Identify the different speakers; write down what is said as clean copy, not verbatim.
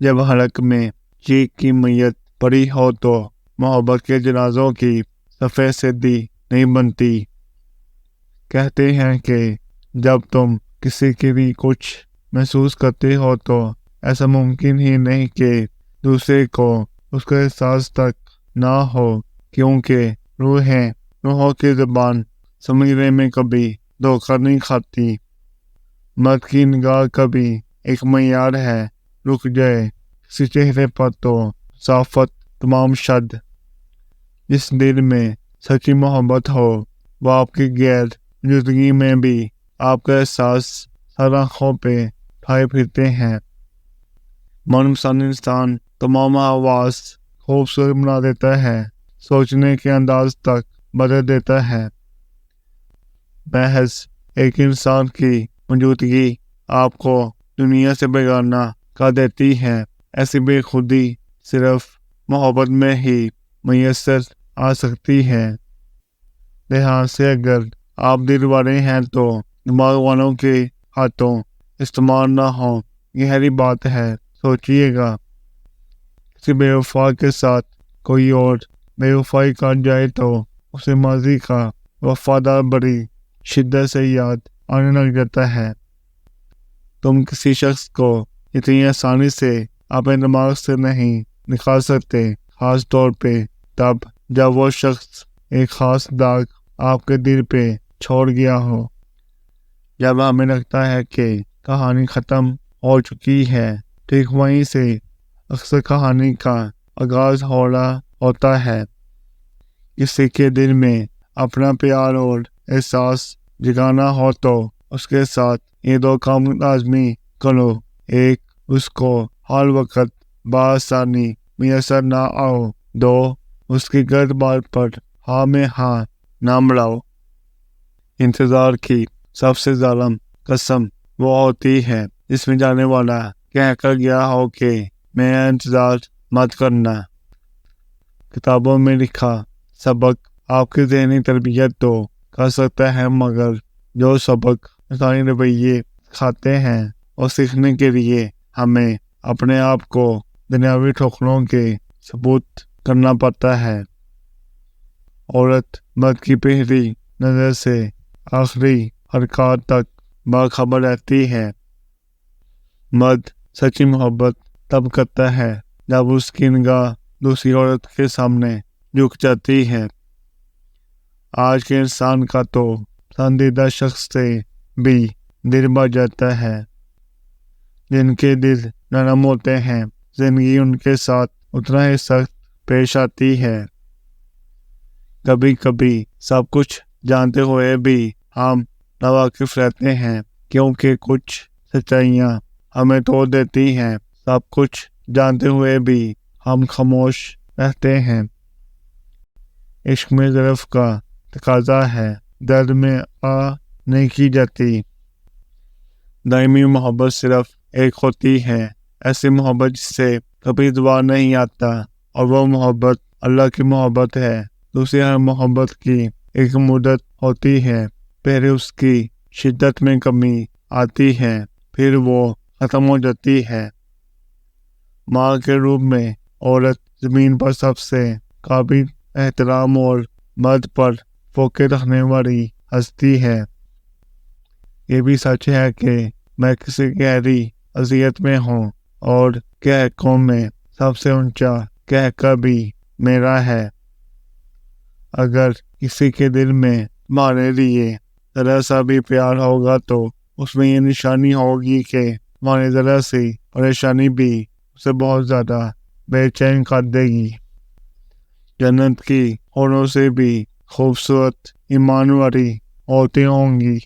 Speaker 1: جب حلق میں چیخ کی میت پڑی ہو تو محبت کے جنازوں کی صفیں سیدھی نہیں بنتی۔ کہتے ہیں کہ جب تم کسی کے بھی کچھ محسوس کرتے ہو تو ایسا ممکن ہی نہیں کہ دوسرے کو اس کا احساس تک نہ ہو، کیونکہ روحوں کی زبان سمجھنے میں کبھی دھوکہ نہیں کھاتی۔ مرد کی نگاہ کبھی ایک معیار ہے، رک جائے کسی چہرے پر تو صافت تمام شد۔ جس دل میں سچی محبت ہو وہ آپ کی غیر موجودگی میں بھی آپ کا احساس سر آنکھوں پہ پھائے پھرتے ہیں۔ من پسند انسان تمام حواس خوبصورت بنا دیتا ہے، سوچنے کے انداز تک بدل دیتا ہے۔ محض ایک انسان کی موجودگی آپ کو دنیا سے بیگانہ کر دیتی ہے۔ ایسی بے خودی صرف محبت میں ہی میسر آ سکتی ہے۔ لحاظ سے اگر آپ دل والے ہیں تو دماغ والوں کے ہاتھوں استعمال نہ ہو، گہری بات ہے، سوچئے گا۔ کسی بے وفا کے ساتھ کوئی اور بے وفائی کر جائے تو اسے ماضی کا وفادار بڑی شدت سے یاد آنے لگ جاتا ہے۔ تم کسی شخص کو اتنی آسانی سے اپنے دماغ سے نہیں نکال سکتے، خاص طور پہ تب جب وہ شخص ایک خاص داغ آپ کے دل پہ چھوڑ گیا ہو۔ جب ہمیں لگتا ہے کہ کہانی ختم ہو چکی ہے، ٹھیک وہیں سے اکثر کہانی کا آغاز ہو رہا ہوتا ہے۔ کسی کے دل میں اپنا پیار اور احساس جگانا ہو تو اس کے ساتھ یہ دو کام لازمی کرو۔ ایک، اس کو ہر وقت بآسانی میسر نہ آؤ۔ دو، اس کی غلط بات پر ہاں میں ہاں نہ ملاؤ۔ انتظار کی سب سے ظالم قسم وہ ہوتی ہے جس میں جانے والا کہہ کر گیا ہو کہ میرا انتظار مت کرنا۔ کتابوں میں لکھا سبق آپ کی ذہنی تربیت تو کر سکتا ہے، مگر جو سبق انسانی رویے کھاتے ہیں اور سیکھنے کے لیے ہمیں اپنے آپ کو دنیاوی ٹھوکروں کے ثبوت کرنا پڑتا ہے۔ عورت مرد کی پہلی نظر سے آخری حرکات تک باخبر رہتی ہے۔ مرد سچی محبت تب کرتا ہے جب اس کی نگاہ دوسری عورت کے سامنے جھک جاتی ہے۔ آج کے انسان کا تو پسندیدہ شخص سے بھی دل بھر جاتا ہے۔ جن کے دل نرم ہوتے ہیں زندگی ان کے ساتھ اتنا ہی سخت پیش آتی ہے۔ کبھی کبھی سب کچھ جانتے ہوئے بھی ہم ناواقف رہتے ہیں، کیونکہ کچھ سچائیاں ہمیں توڑ دیتی ہیں۔ سب کچھ جانتے ہوئے بھی ہم خاموش رہتے ہیں۔ عشق میں ضعف کا تقاضا ہے، درد میں نہیں کی جاتی۔ دائمی محبت صرف ایک ہوتی ہے، ایسی محبت جس سے کبھی دوبارہ نہیں آتا، اور وہ محبت اللہ کی محبت ہے۔ دوسری ہر محبت کی ایک مدت ہوتی ہے، پہلے اس کی شدت میں کمی آتی ہے، پھر وہ ختم ہو جاتی ہے۔ ماں کے روپ میں عورت زمین پر سب سے قابل احترام اور مرد پر فوقیت رکھنے والی ہستی ہے۔ یہ بھی سچ ہے کہ میں کسی گہری اذیت میں ہوں اور کہکوں میں سب سے اونچا کہکہ بھی میرا ہے۔ اگر کسی کے دل میں تمہارے لیے ذرا سا بھی پیار ہوگا تو اس میں یہ نشانی ہوگی کہ تمہاری ذرا سی پریشانی بھی اسے بہت زیادہ بے چین کر دے گی۔ جنت کی حوروں سے بھی خوبصورت ایمان والی عورتیں ہوں گی۔